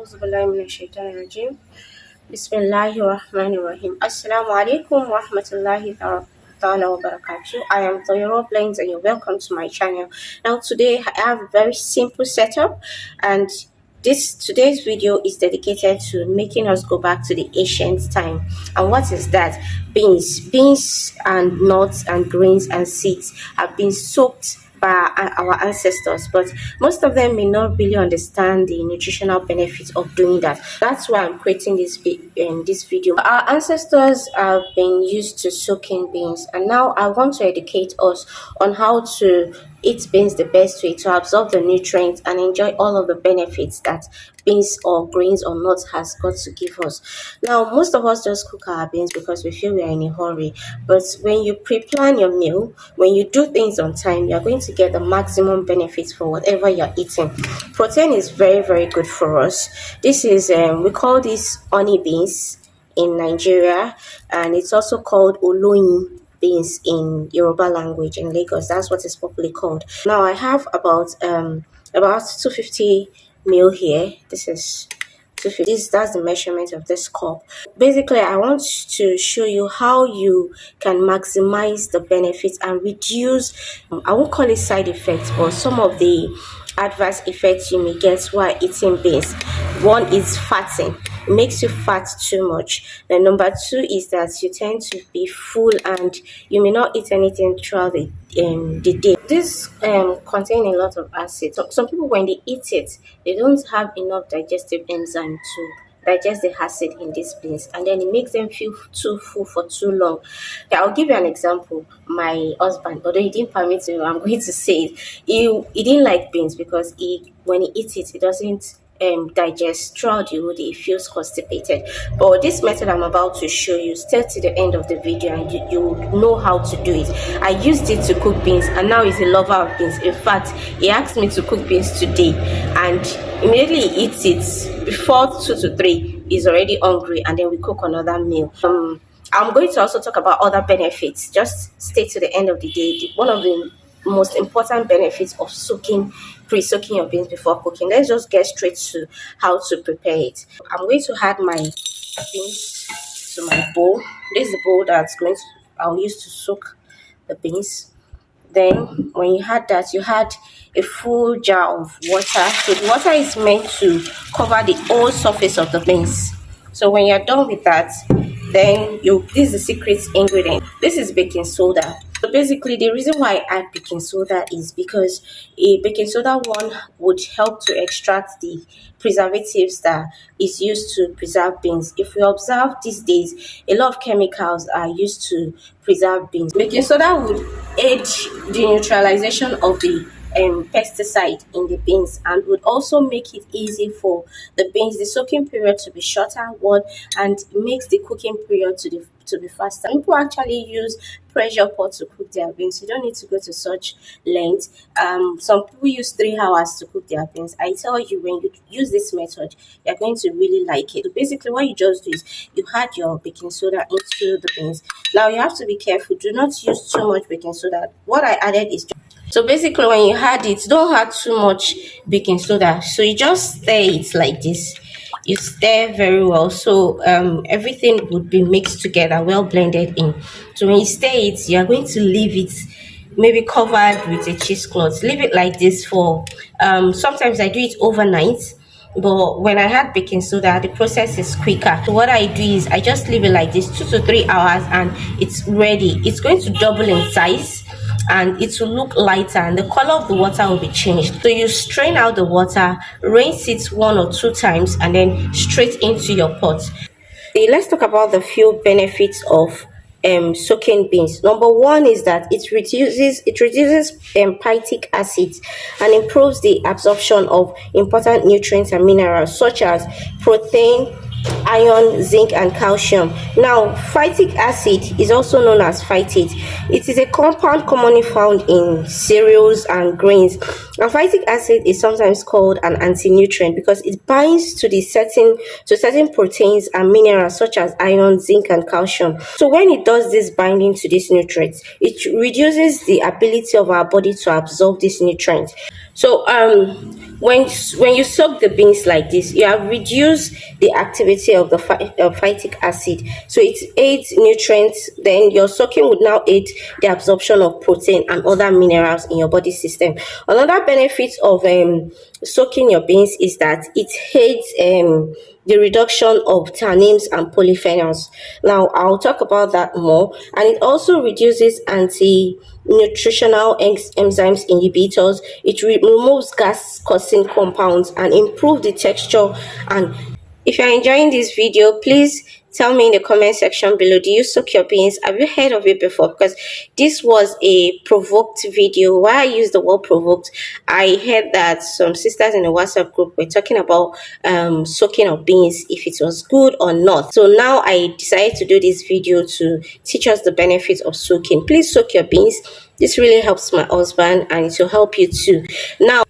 أعوذ بالله من الشيطان الرجيم. بسم الله الرحمن الرحيم. Assalamu alaikum wa rahmatullahi ta'ala wa barakatuh. I am Toyoro Blends and you're welcome to my channel. Now today I have a very simple setup, and today's video is dedicated to making us go back to the ancient time. And what is that? Beans and nuts and grains and seeds have been soaked by our ancestors, but most of them may not really understand the nutritional benefits of doing that. That's why I'm creating this video. Our ancestors have been used to soaking beans, and now I want to educate us on how to eat beans the best way to absorb the nutrients and enjoy all of the benefits that beans or grains or nuts has got to give us. Now, most of us just cook our beans because we feel we are in a hurry, but when you pre-plan your meal, when you do things on time, you're going to get the maximum benefits for whatever you're eating. Protein is very good for us. This is we call this honey beans in Nigeria, and it's also called oloyin beans in Yoruba language in Lagos. That's what it's popularly called. Now I have about 250 ml here. This is 250. That's the measurement of this cup. Basically, I want to show you how you can maximize the benefits and reduce, I won't call it side effects, but some of the adverse effects you may get while eating beans. One is fatting. It makes you fat too much. Then number two is that you tend to be full and you may not eat anything throughout the day. This contains a lot of acid. So some people, when they eat it, they don't have enough digestive enzyme to digest the acid in these beans, and then it makes them feel too full for too long. Okay, I'll give you an example. My husband, although he didn't permit me, I'm going to say it. He didn't like beans because when he eats it, he doesn't digest throughout the whole day. He feels constipated. But this method I'm about to show you, stay to the end of the video and you know how to do it. I used it to cook beans, and now he's a lover of beans. In fact, he asked me to cook beans today, and immediately he eats it. Before 2 to 3, he's already hungry, and then we cook another meal. I'm going to also talk about other benefits. Just stay to the end of the day. One of the most important benefits of pre-soaking your beans before cooking. Let's just get straight to how to prepare it. I'm going to add my beans to my bowl. This is the bowl I'll use to soak the beans. Then when you add that, you add a full jar of water. So the water is meant to cover the whole surface of the beans. So when you're done with that, then this is the secret ingredient. This is baking soda. So basically, the reason why I add baking soda is because a baking soda would help to extract the preservatives that is used to preserve beans. If we observe these days, a lot of chemicals are used to preserve beans. Baking soda would aid the neutralization of the pesticide in the beans, and would also make it easy for the beans, the soaking period to be shorter, and makes the cooking period to be faster. People actually use pressure pot to cook their beans. You don't need to go to such length. Some people use 3 hours to cook their beans. I tell you, when you use this method, you're going to really like it. So basically, what you just do is you add your baking soda into the beans. Now you have to be careful. Do not use too much baking soda. What I added is so basically, when you add it, don't add too much baking soda. So you just stir it like this. You stir very well, so everything would be mixed together, well blended in. So when you stir it, you are going to leave it maybe covered with a cheesecloth. Leave it like this for sometimes I do it overnight. But when I add baking soda, the process is quicker. So what I do is I just leave it like this 2 to 3 hours, and it's ready. It's going to double in size, and it will look lighter, and the color of the water will be changed. So you strain out the water, rinse it 1 or 2 times, and then straight into your pot. Let's talk about the few benefits of soaking beans. Number one is that it reduces phytic acids and improves the absorption of important nutrients and minerals such as protein, iron, zinc, and calcium. Now, phytic acid is also known as phytate. It is a compound commonly found in cereals and grains. And phytic acid is sometimes called an anti-nutrient because it binds to certain proteins and minerals such as iron, zinc, and calcium. So when it does this binding to these nutrients, it reduces the ability of our body to absorb these nutrients. So when you soak the beans like this, you have reduced the activity of the phytic acid, so it aids nutrients. Then your soaking would now aid the absorption of protein and other minerals in your body system. Another benefit of soaking your beans is that it aids the reduction of tannins and polyphenols. Now, I'll talk about that more. And it also reduces anti-nutritional enzymes inhibitors. It removes gas-causing compounds and improve the texture. And if you're enjoying this video, please tell me in the comment section below, do you soak your beans? Have you heard of it before? Because this was a provoked video. Why I use the word provoked, I heard that some sisters in the WhatsApp group were talking about soaking of beans, if it was good or not. So now I decided to do this video to teach us the benefits of soaking. Please soak your beans. This really helps my husband and it will help you too. Now,